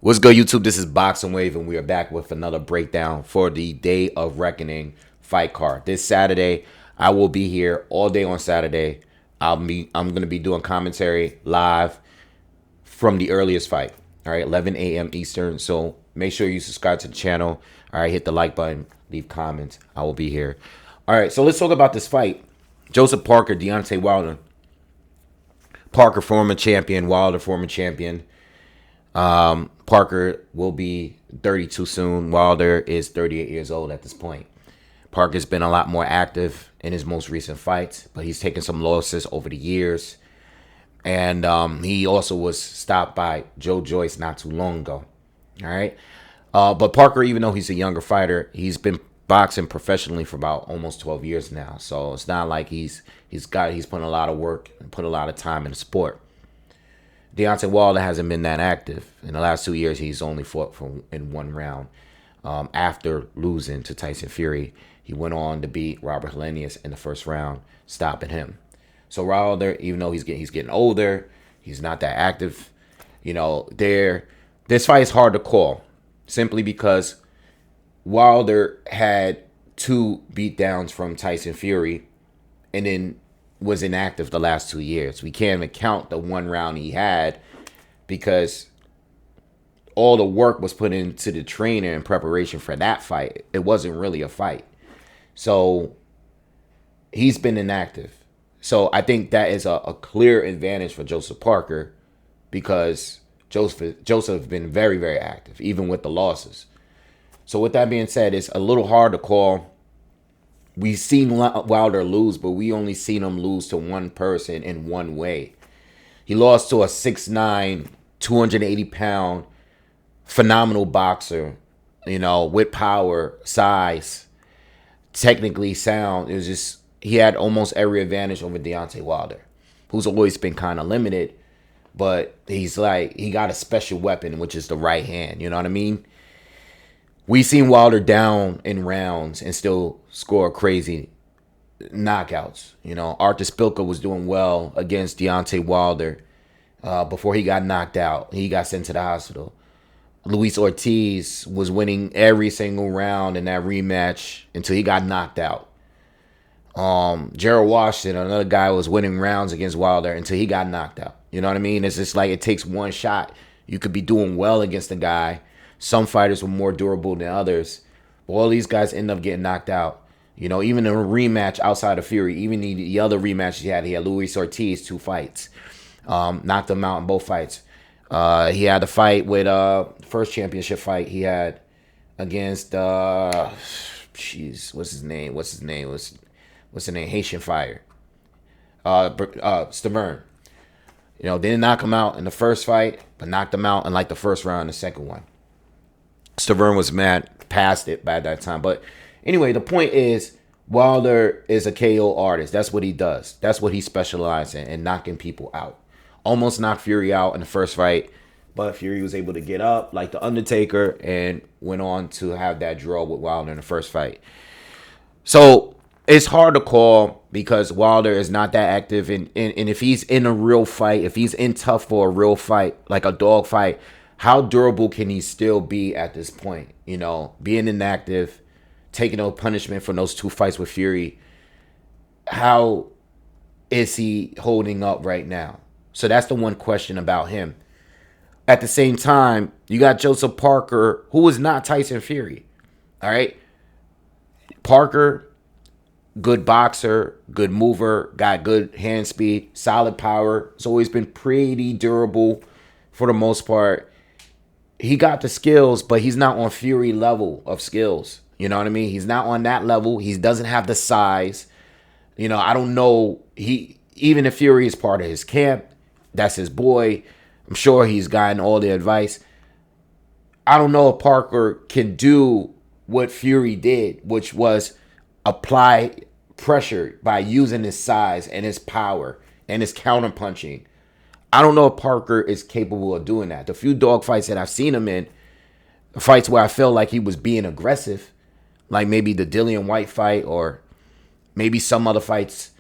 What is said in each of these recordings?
What's good, YouTube? This is Boxingwave, and we are back with another breakdown for the Day of Reckoning fight card. This Saturday, I will be here all day on Saturday. I'm gonna be doing commentary live from the earliest fight. All right, 11 a.m. Eastern. So make sure you subscribe to the channel. All right, hit the like button, leave comments. I will be here. All right, so let's talk about this fight. Joseph Parker, Deontay Wilder. Parker, former champion. Wilder, former champion. Parker will be 32 soon. Wilder is 38 years old at this point. Parker's been a lot more active in his most recent fights, but he's taken some losses over the years. And he also was stopped by Joe Joyce not too long ago. All right. But Parker, even though he's a younger fighter, he's been boxing professionally for about almost 12 years now. So it's not like he's putting a lot of work and put a lot of time in the sport. Deontay Wilder hasn't been that active. In the last 2 years, he's only fought in one round. After losing to Tyson Fury, he went on to beat Robert Helenius in the first round, stopping him. So Wilder, even though he's getting older, he's not that active. You know, this fight is hard to call simply because Wilder had 2 beatdowns from Tyson Fury, and then was inactive the last 2 years. We can't even count the one round he had because all the work was put into the trainer in preparation for that fight. It wasn't really a fight. So he's been inactive. So I think that is a clear advantage for Joseph Parker because Joseph has been very, very active, even with the losses. So with that being said, it's a little hard to call. We've seen Wilder lose, but we only seen him lose to one person in one way. He lost to a 6'9", 280-pound, phenomenal boxer, you know, with power, size, technically sound. It was just, he had almost every advantage over Deontay Wilder, who's always been kind of limited, but he got a special weapon, which is the right hand. You know what I mean? We seen Wilder down in rounds and still score crazy knockouts. You know, Arthur Spilka was doing well against Deontay Wilder before he got knocked out. He got sent to the hospital. Luis Ortiz was winning every single round in that rematch until he got knocked out. Gerald Washington, another guy, was winning rounds against Wilder until he got knocked out. You know what I mean? It's just like it takes one shot. You could be doing well against a guy. Some fighters were more durable than others. But all these guys end up getting knocked out. You know, even in a rematch outside of Fury, even the other rematches he had Luis Ortiz, 2 fights. Knocked him out in both fights. He had the fight with first championship fight he had against what's his name? Haitian Fire. Stavern. You know, didn't knock him out in the first fight, but knocked him out in like the first round in the second one. Stavern was mad past it by that time. But anyway, the point is Wilder is a KO artist. That's what he does. That's what he specializes in knocking people out. Almost knocked Fury out in the first fight, but Fury was able to get up like the Undertaker and went on to have that draw with Wilder in the first fight. So it's hard to call because Wilder is not that active. And if he's in a real fight, if he's in tough for a real fight, like a dog fight, how durable can he still be at this point? You know, being inactive, taking no punishment from those 2 fights with Fury. How is he holding up right now? So that's the one question about him. At the same time, you got Joseph Parker, who is not Tyson Fury. All right? Parker, good boxer, good mover, got good hand speed, solid power. He's always been pretty durable for the most part. He got the skills, but he's not on Fury level of skills. You know what I mean? He's not on that level. He doesn't have the size. You know, I don't know. Even if Fury is part of his camp, that's his boy. I'm sure he's gotten all the advice. I don't know if Parker can do what Fury did, which was apply pressure by using his size and his power and his counterpunching. I don't know if Parker is capable of doing that. The few dog fights that I've seen him in, fights where I felt like he was being aggressive, like maybe the Dillian White fight or maybe some other fights,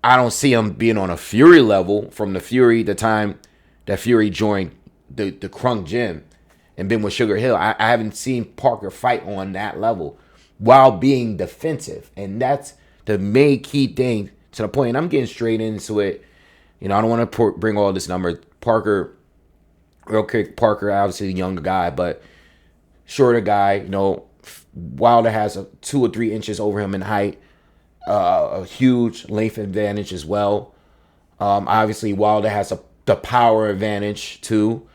I don't see him being on a Fury level from the time that Fury joined the Crunk Gym. and been with Sugar Hill. I haven't seen Parker fight on that level while being defensive. And that's the main key thing to the point. And I'm getting straight into it. You know, I don't want to bring all this number. Parker, real quick, Parker, obviously a younger guy, but shorter guy. You know, Wilder has 2 or 3 inches over him in height. A huge length advantage as well. Obviously, Wilder has the power advantage too.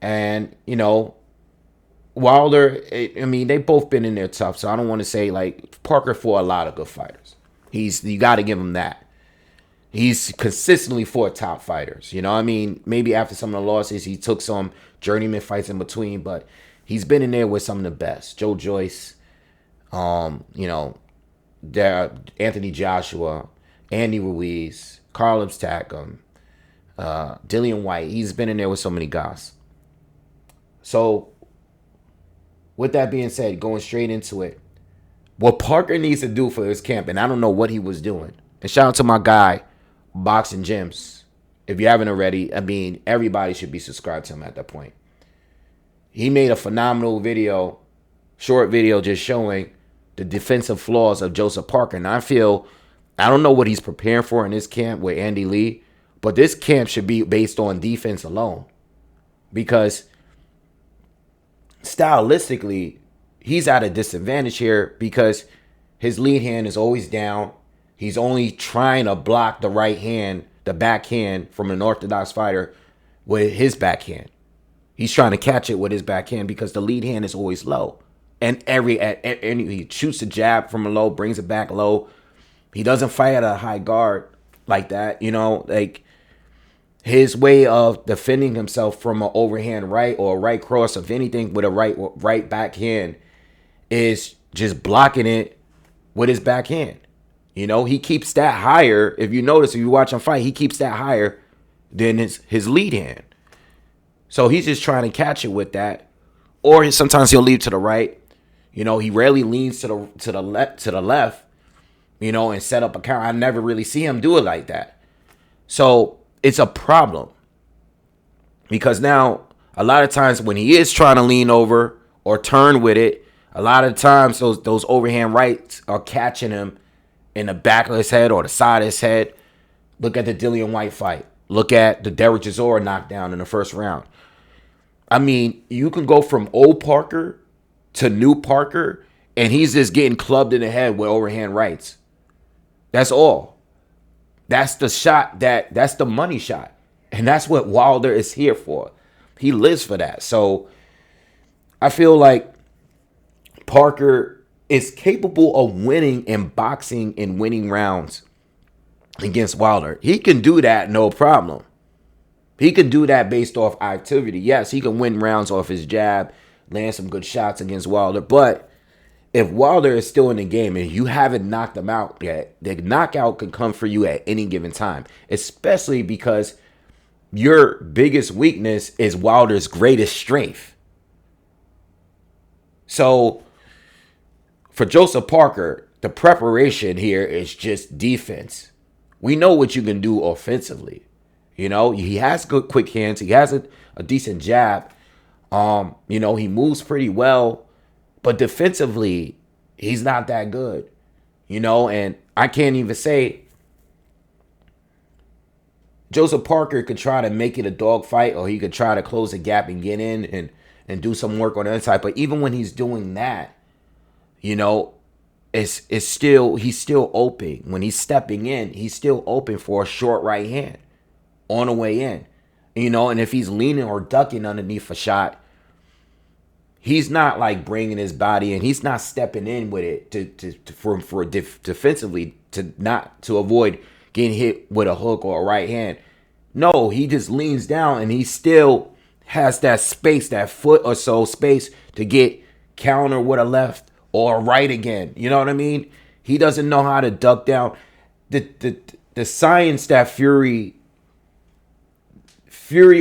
And, you know, Wilder, I mean, they both been in there tough, so I don't want to say, like, Parker fought a lot of good fighters. You got to give him that. He's consistently fought top fighters. You know what I mean? Maybe after some of the losses, he took some journeyman fights in between, but he's been in there with some of the best. Joe Joyce, you know, Anthony Joshua, Andy Ruiz, Carlos Takam, Dillian White. He's been in there with so many guys. So, with that being said, going straight into it, what Parker needs to do for his camp, and I don't know what he was doing. And shout out to my guy, Boxing Gyms. If you haven't already, I mean, everybody should be subscribed to him at that point. He made a phenomenal video, short video, just showing the defensive flaws of Joseph Parker. And I don't know what he's preparing for in this camp with Andy Lee, but this camp should be based on defense alone. Because stylistically, he's at a disadvantage here because his lead hand is always down. He's only trying to block the right hand, the backhand from an orthodox fighter with his backhand. He's trying to catch it with his backhand because the lead hand is always low. And he shoots a jab from a low, brings it back low. He doesn't fight at a high guard like that. You know, like his way of defending himself from an overhand right or a right cross, of anything with a right backhand, is just blocking it with his backhand. You know, he keeps that higher. If you notice, if you watch him fight, he keeps that higher than his lead hand. So he's just trying to catch it with that. Or sometimes he'll leave to the right. You know, he rarely leans to the left, you know, and set up a counter. I never really see him do it like that. So it's a problem. Because now, a lot of times when he is trying to lean over or turn with it, a lot of times those overhand rights are catching him in the back of his head or the side of his head. Look at the Dillian White fight. Look at the Derek Chisora knockdown in the first round. I mean, you can go from old Parker to new Parker, and he's just getting clubbed in the head with overhand rights. That's all. That's the shot that's the money shot. And that's what Wilder is here for. He lives for that. So I feel like Parker is capable of winning in boxing and winning rounds against Wilder. He can do that, no problem. He can do that based off activity. Yes, he can win rounds off his jab, land some good shots against Wilder. But if Wilder is still in the game and you haven't knocked him out yet, the knockout can come for you at any given time, especially because your biggest weakness is Wilder's greatest strength. So for Joseph Parker, the preparation here is just defense. We know what you can do offensively. You know, he has good quick hands. He has a decent jab. You know, he moves pretty well. But defensively, he's not that good. You know, and I can't even say Joseph Parker could try to make it a dogfight, or he could try to close the gap and get in and do some work on the inside. But even when he's doing that, you know, he's still open. When he's stepping in, he's still open for a short right hand on the way in. You know, and if he's leaning or ducking underneath a shot, he's not like bringing his body in. He's not stepping in with it defensively to avoid getting hit with a hook or a right hand. No, he just leans down and he still has that space, that foot or so space to get counter with a left or a right again. You know what I mean? He doesn't know how to duck down. The science that Fury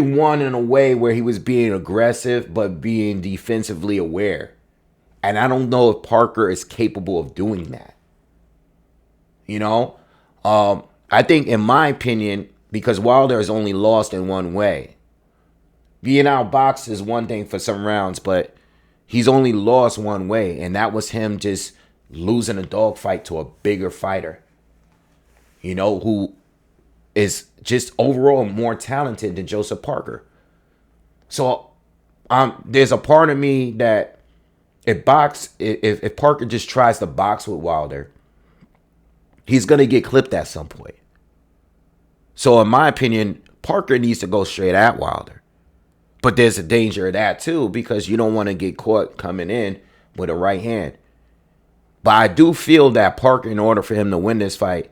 won in a way where he was being aggressive but being defensively aware. And I don't know if Parker is capable of doing that. You know? I think, in my opinion, because Wilder has only lost in one way, Being outboxed is one thing for some rounds, but he's only lost one way, and that was him just losing a dogfight to a bigger fighter, who is just overall more talented than Joseph Parker. So there's a part of me that if Parker just tries to box with Wilder, he's gonna get clipped at some point. So in my opinion, Parker needs to go straight at Wilder. But there's a danger of that too, because you don't want to get caught coming in with a right hand. But I do feel that Parker, in order for him to win this fight,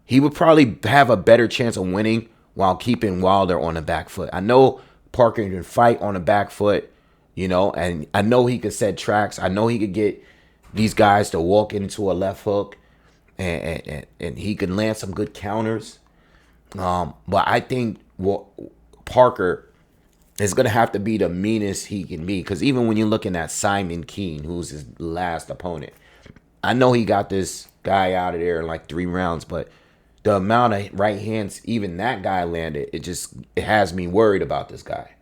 he would probably have a better chance of winning while keeping Wilder on the back foot. I know Parker can fight on the back foot, and I know he could set tracks. I know he could get these guys to walk into a left hook, and he can land some good counters. But I think Parker is going to have to be the meanest he can be. Because even when you're looking at Simon Keane, who's his last opponent, I know he got this guy out of there in like 3 rounds, but the amount of right hands even that guy landed, it has me worried about this guy.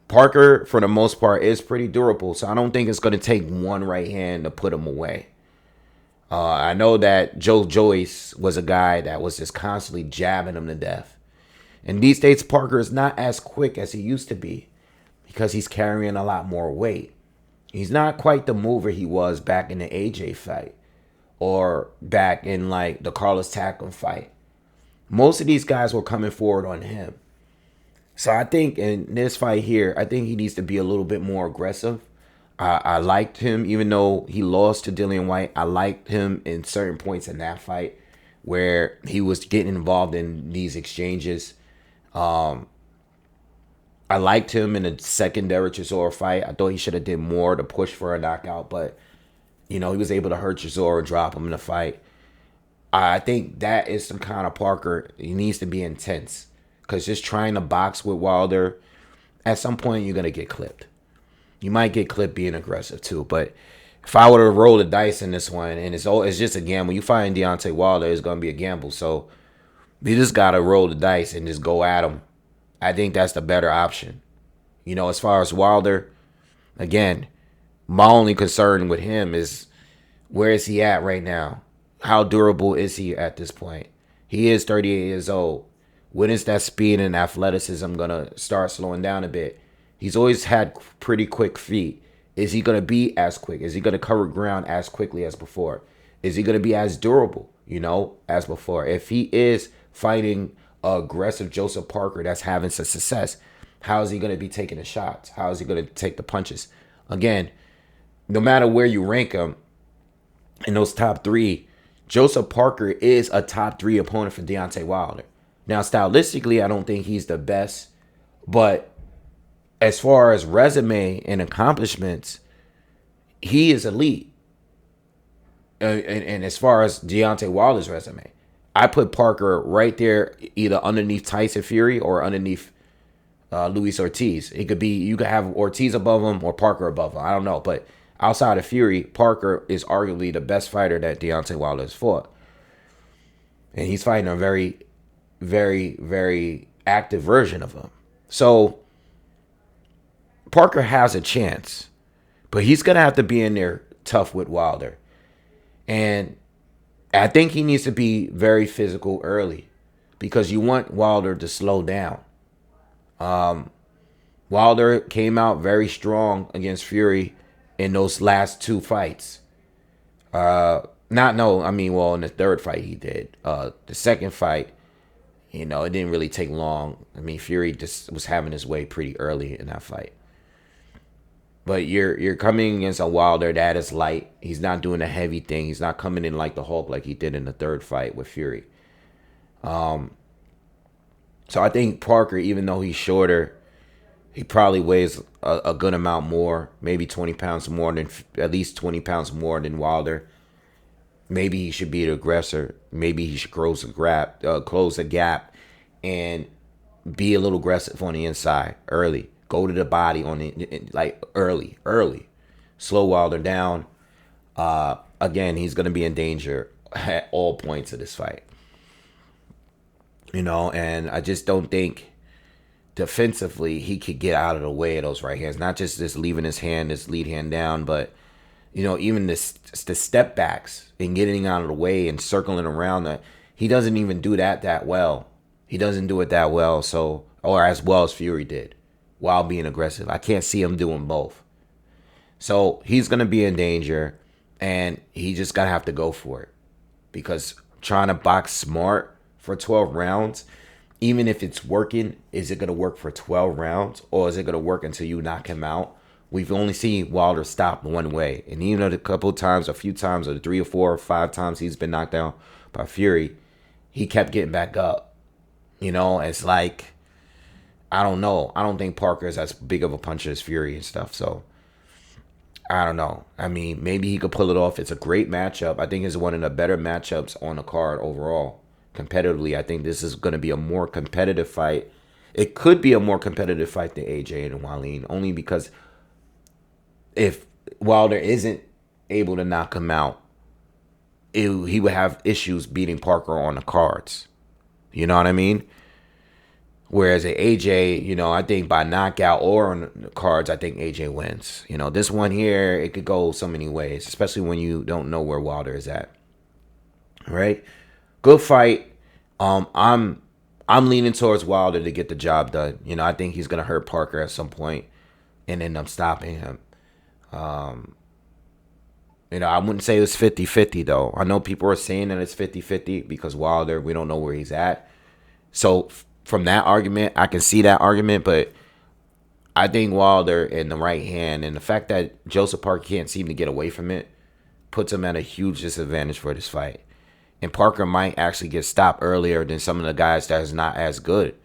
Parker, for the most part, is pretty durable, so I don't think it's going to take one right hand to put him away. I know that Joe Joyce was a guy that was just constantly jabbing him to death. And these days, Parker is not as quick as he used to be because he's carrying a lot more weight. He's not quite the mover he was back in the AJ fight or back in like the Carlos Takam fight. Most of these guys were coming forward on him. So I think in this fight here, I think he needs to be a little bit more aggressive. I liked him, even though he lost to Dillian Whyte. I liked him in certain points in that fight where he was getting involved in these exchanges. I liked him in the second Derek Chisora fight. I thought he should have did more to push for a knockout, but he was able to hurt Chisora and drop him in the fight. I think that is the kind of Parker. He needs to be intense, because just trying to box with Wilder, at some point you're gonna get clipped. You might get clipped being aggressive too, but if I were to roll the dice in this one, and it's just a gamble. You find Deontay Wilder, it's gonna be a gamble. So you just gotta roll the dice and just go at him. I think that's the better option. As far as Wilder, again, my only concern with him is where is he at right now? How durable is he at this point? He is 38 years old. When is that speed and athleticism gonna start slowing down a bit? He's always had pretty quick feet. Is he gonna be as quick? Is he gonna cover ground as quickly as before? Is he gonna be as durable, as before? If he is fighting aggressive Joseph Parker that's having some success, how is he going to be taking the shots? How is he going to take the punches? Again, no matter where you rank him in those top 3, Joseph Parker is a top 3 opponent for Deontay Wilder. Now, stylistically, I don't think he's the best, but as far as resume and accomplishments, he is elite. And as far as Deontay Wilder's resume, I put Parker right there, either underneath Tyson Fury or underneath Luis Ortiz. You could have Ortiz above him or Parker above him. I don't know, but outside of Fury, Parker is arguably the best fighter that Deontay Wilder has fought, and he's fighting a very, very, very active version of him. So Parker has a chance, but he's gonna have to be in there tough with Wilder, and I think he needs to be very physical early, because you want Wilder to slow down. Wilder came out very strong against Fury in those last 2 fights. In the third fight he did. The second fight, it didn't really take long. Fury just was having his way pretty early in that fight. But you're coming against a Wilder that is light. He's not doing a heavy thing. He's not coming in like the Hulk like he did in the third fight with Fury. So I think Parker, even though he's shorter, he probably weighs a good amount more, maybe 20 pounds more than, at least 20 pounds more than Wilder. Maybe he should be the aggressor. Maybe he should close the gap and be a little aggressive on the inside early. Go to the body on it, like early. Slow Wilder down. Again, he's going to be in danger at all points of this fight. And I just don't think defensively, he could get out of the way of those right hands. Not just this leaving his hand, this lead hand down, but even the step backs and getting out of the way and circling around. That he doesn't even do that well. He doesn't do it that well. So, or as well as Fury did, while being aggressive. I can't see him doing both. So he's gonna be in danger, and he just gotta have to go for it, because trying to box smart for 12 rounds, even if it's working, is it going to work for 12 rounds, or is it going to work until you knock him out? We've only seen Wilder stop one way. And even a couple times, a few times, or 3 or 4 or 5 times he's been knocked down by Fury, he kept getting back up. It's like, I don't know. I don't think Parker is as big of a puncher as Fury and stuff. So, I don't know. I mean, maybe he could pull it off. It's a great matchup. I think it's one of the better matchups on the card overall. Competitively, I think this is going to be a more competitive fight. It could be a more competitive fight than AJ and Wallin, only because if Wilder isn't able to knock him out, he would have issues beating Parker on the cards. You know what I mean? Whereas at AJ, I think by knockout or on the cards, I think AJ wins. This one here, it could go so many ways, especially when you don't know where Wilder is at. Right? Good fight. I'm leaning towards Wilder to get the job done. I think he's gonna hurt Parker at some point and end up stopping him. I wouldn't say it was 50-50 though. I know people are saying that it's 50-50 because Wilder, we don't know where he's at. So from that argument, I can see that argument, but I think Wilder in the right hand, and the fact that Joseph Parker can't seem to get away from it, puts him at a huge disadvantage for this fight. And Parker might actually get stopped earlier than some of the guys that's not as good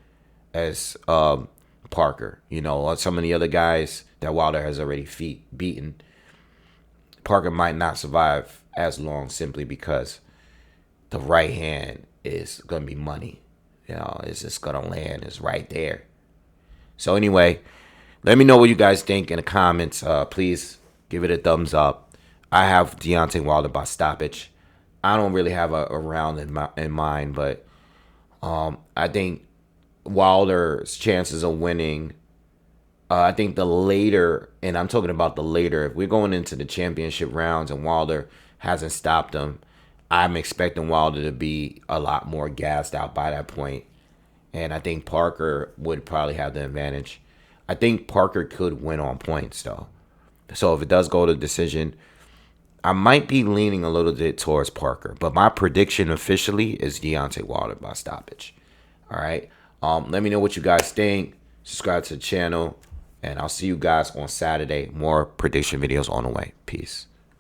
as Parker. Or some of the other guys that Wilder has already beaten. Parker might not survive as long simply because the right hand is going to be money. It's just going to land. It's right there. So anyway, let me know what you guys think in the comments. Please give it a thumbs up. I have Deontay Wilder by stoppage. I don't really have a round in mind, but I think Wilder's chances of winning, I think the later, and I'm talking about the later, if we're going into the championship rounds and Wilder hasn't stopped him, I'm expecting Wilder to be a lot more gassed out by that point. And I think Parker would probably have the advantage. I think Parker could win on points, though. So if it does go to decision, I might be leaning a little bit towards Parker, but my prediction officially is Deontay Wilder by stoppage. All right. Let me know what you guys think. Subscribe to the channel, and I'll see you guys on Saturday. More prediction videos on the way. Peace.